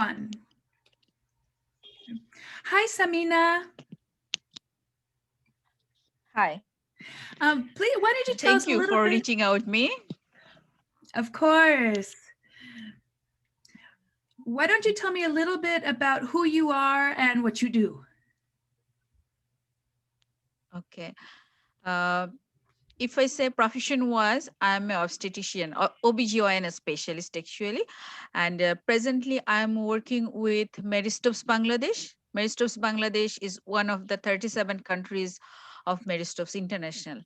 One. Hi, Samina. Hi. Please, why don't you tell us Thank a you little for bit? reaching out me. Of course. Why don't you tell me a little bit about who you are and what you do? Okay. Uh, if I say profession was, I'm an obstetrician, or OBGYN specialist actually. And presently I'm working with Meristops Bangladesh. Meristops Bangladesh is one of the 37 countries of Meristops International.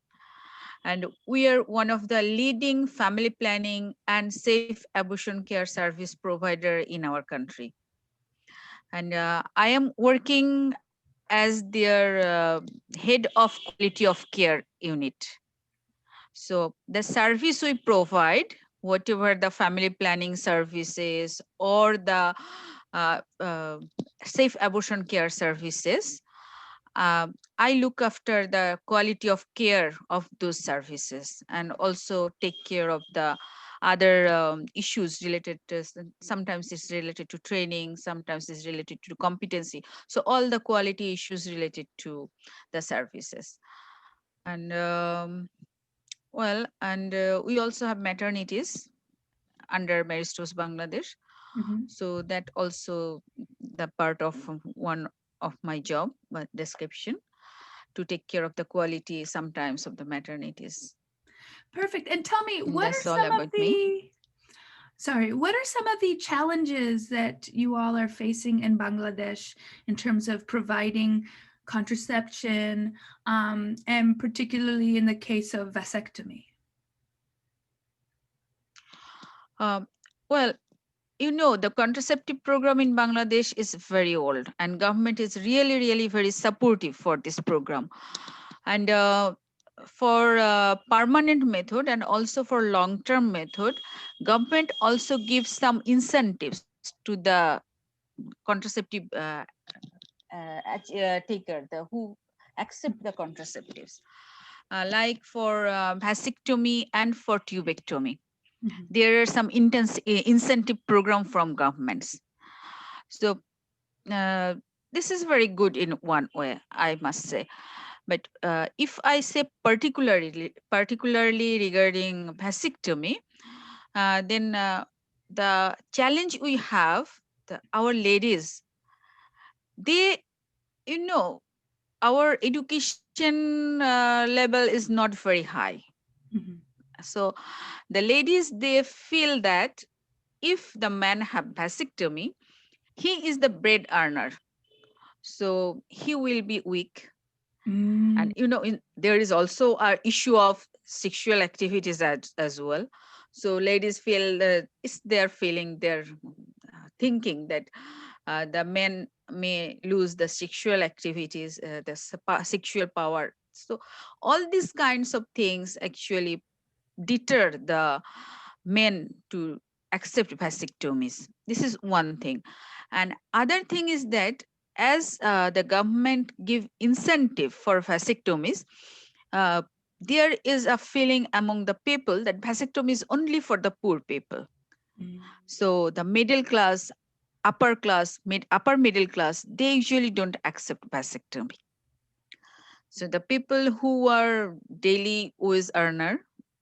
And we are one of the leading family planning and safe abortion care service provider in our country. And I am working as their head of quality of care unit. So the service we provide, whatever the family planning services or the uh, uh, safe abortion care services, I look after the quality of care of those services and also take care of the other issues related to, sometimes it's related to training, sometimes it's related to competency. So all the quality issues related to the services. And we also have maternities under Maristos Bangladesh. Mhm. So that also the part of one of my job description, to take care of the quality sometimes of the maternities. Perfect. And tell me, what are That's all some of about me. what are some of the challenges that you all are facing in Bangladesh in terms of providing contraception, and particularly in the case of vasectomy? Um, well, you know, the contraceptive program in Bangladesh is very old, and government is really very supportive for this program. And for permanent method and also for long-term method, government also gives some incentives to the contraceptive taker, the who accept the contraceptives, like for vasectomy and for tubectomy. Mhm. There are some intense incentive program from governments. So uh, this is very good in one way, I must say. But if I say particularly regarding vasectomy, then the challenge we have, our ladies, they, you know, our education level is not very high. Mhm. So the ladies, they feel that if the man have vasectomy, he is the bread earner, so he will be weak. And Mm. there is also a issue of sexual activities as well. So ladies feel that it's their feeling, their thinking that the men may lose the sexual activities, the sexual power. So all these kinds of things actually deter the men to accept vasectomies. This is one thing. And other thing is that as the government give incentive for vasectomies, uh, there is a feeling among the people that vasectomy is only for the poor people. Mm. So the middle class, upper class, upper middle class, they usually don't accept vasectomy. So the people who are daily wage earner,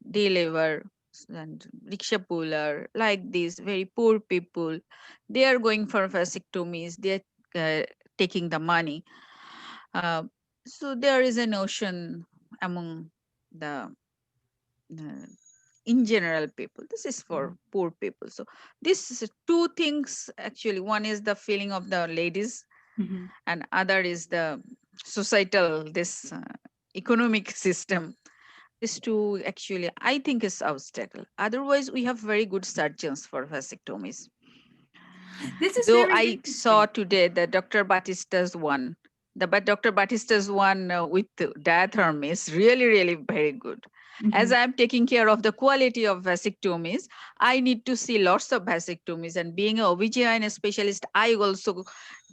day labor, and rickshaw puller, like these very poor people, they are going for vasectomies. They are taking the money. Uh, so there is a notion among the uh, in general people. This is for Mhm. poor people. So this is two things actually. One is the feeling of the ladies, Mhm. and other is the societal, this economic system. These two actually I think is obstacle. Otherwise we have very good surgeons for vasectomies. This is Though very I saw interesting. today the Dr. Batista's one, but Dr. Batista's one with the diathermy is really very good. As Mhm. I am taking care of the quality of vasectomies, I need to see lots of vasectomies. And being a OBGYN specialist, I also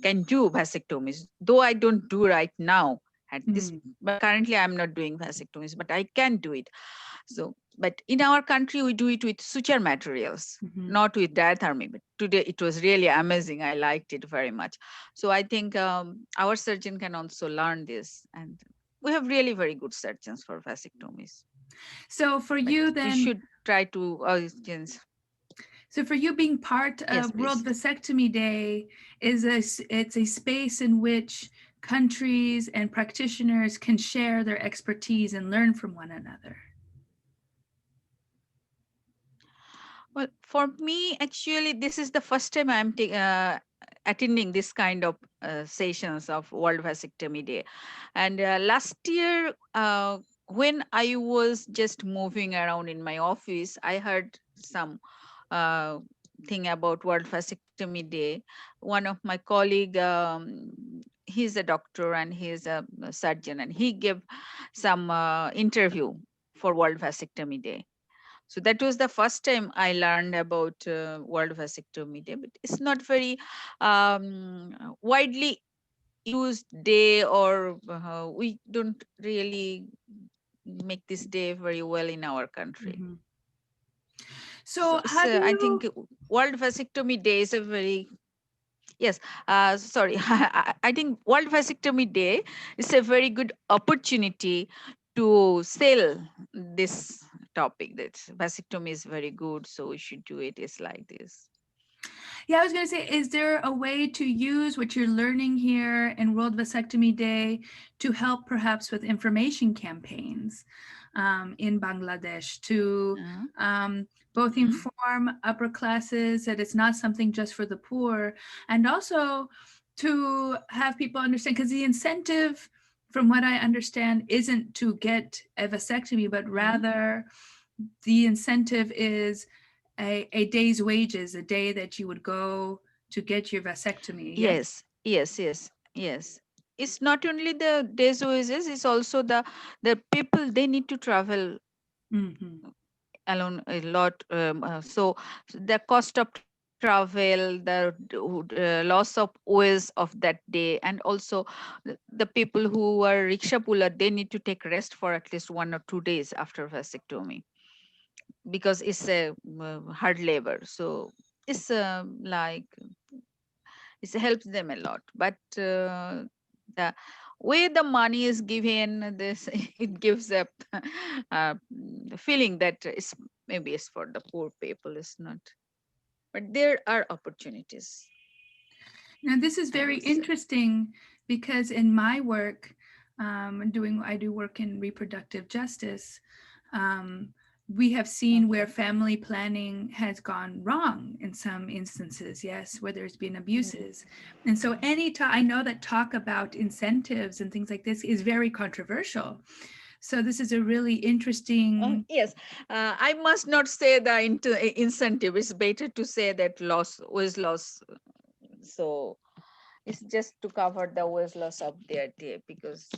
can do vasectomies, though I don't do right now at this. Mhm. But currently, I'm not doing vasectomies, but I can do it. So, but in our country, we do it with suture materials, Mhm. not with diathermy. But today it was really amazing. I liked it very much. So I think our surgeon can also learn this. And we have really very good surgeons for vasectomies. So for But you we then, should try to, so for you being part yes, of World please. Vasectomy Day it's a space in which countries and practitioners can share their expertise and learn from one another. Well, for me, actually, this is the first time I'm attending this kind of sessions of World Vasectomy Day. And last year, when I was just moving around in my office, I heard some uh, thing about World Vasectomy Day. One of my colleague, he's a doctor and he's a surgeon, and he gave some interview for World Vasectomy Day. So that was the first time I learned about World Vasectomy Day, but it's not very widely used day, or we don't really make this day very well in our country. Mhm. So So it's, how do I think you, World Vasectomy Day is a very, yes, sorry, I think World Vasectomy Day is a very good opportunity to sell this topic, that vasectomy is very good, so we should do it. It's like this. yeah, I was going to say, is there a way to use what you're learning here in World Vasectomy Day to help perhaps with information campaigns in Bangladesh to Uh, both mhm. inform upper classes that it's not something just for the poor, and also to have people understand, because the incentive, from what I understand, isn't to get a vasectomy, but Mhm. rather the incentive is a day's wages, a day that you would go to get your vasectomy. Yes. Yes, yes, yes, yes. It's not only the days wages, it's also the people, they need to travel Mm-hmm. alone a lot. So the cost of travel, the loss of ways of that day, and also the people who are rickshaw puller, they need to take rest for at least 1 or 2 days after vasectomy, because it's a hard labor. So it's like it helps them a lot. But the way the money is given, this it gives a feeling that it's maybe it's for the poor people. It's not, but there are opportunities, Now, this is I very would say. interesting because in my work, I do work in reproductive justice. Um, we have seen where Okay. family planning has gone wrong in some instances, yes, where there's been abuses. And so, I know that talk about incentives and things like this is very controversial. So, this is a really interesting. Yes, I must not say the incentive. It's better to say that loss was loss. So it's just to cover the always loss of their day, because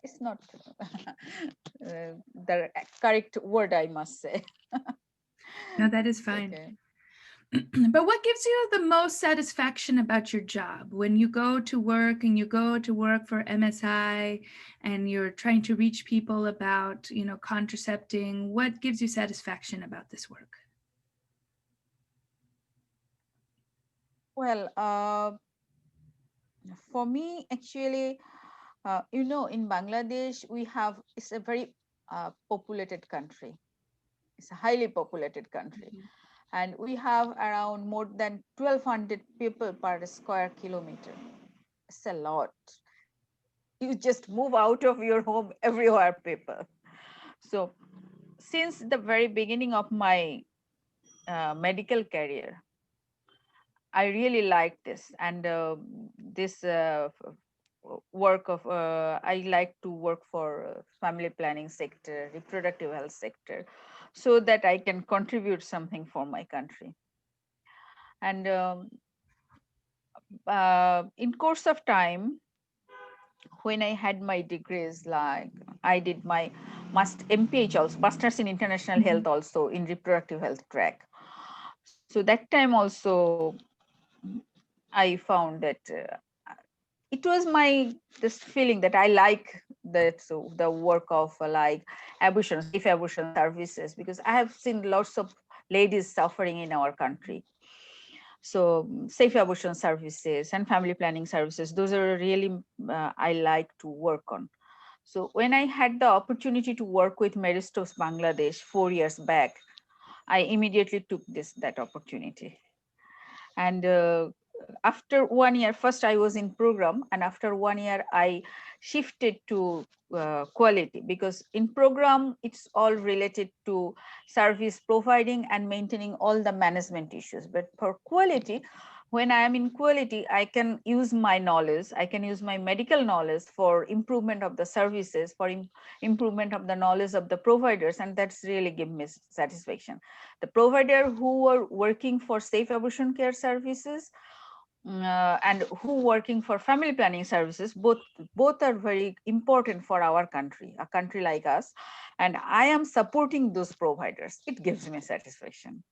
it's not the correct word, I must say. No, that is It's fine. okay. But what gives you the most satisfaction about your job when you go to work and you go to work for MSI and you're trying to reach people about, contracepting? What gives you satisfaction about this work? Well, for me, actually, in Bangladesh, it's a very populated country. It's a highly populated country. Mhm. And we have around more than 1,200 people per square kilometer. It's a lot. You just move out of your home everywhere, people. So, since the very beginning of my medical career, I really like this, and this work of I like to work for family planning sector, reproductive health sector, so that I can contribute something for my country. And in course of time, when I had my degrees, like I did my MPH also, Masters in International Health, Mhm. also in reproductive health track. So that time also I found that it was my this feeling that I like the work of like abortion, safe abortion services, because I have seen lots of ladies suffering in our country. So safe abortion services and family planning services, those are really I like to work on. So when I had the opportunity to work with Meristos Bangladesh 4 years back, I immediately took that opportunity. And after 1 year, first I was in program, and after 1 year I shifted to quality, because in program it's all related to service providing and maintaining all the management issues. But for quality, when I am in quality, I can use my knowledge, I can use my medical knowledge for improvement of the services, for improvement of the knowledge of the providers, and that's really give me satisfaction. The provider who are working for safe abortion care services and who working for family planning services, both are very important for our country, a country like us, and I am supporting those providers. It gives me satisfaction.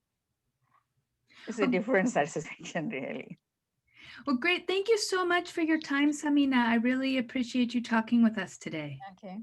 It's a Oh, different satisfaction, really. well, great. Thank you so much for your time, Samina. I really appreciate you talking with us today. Okay.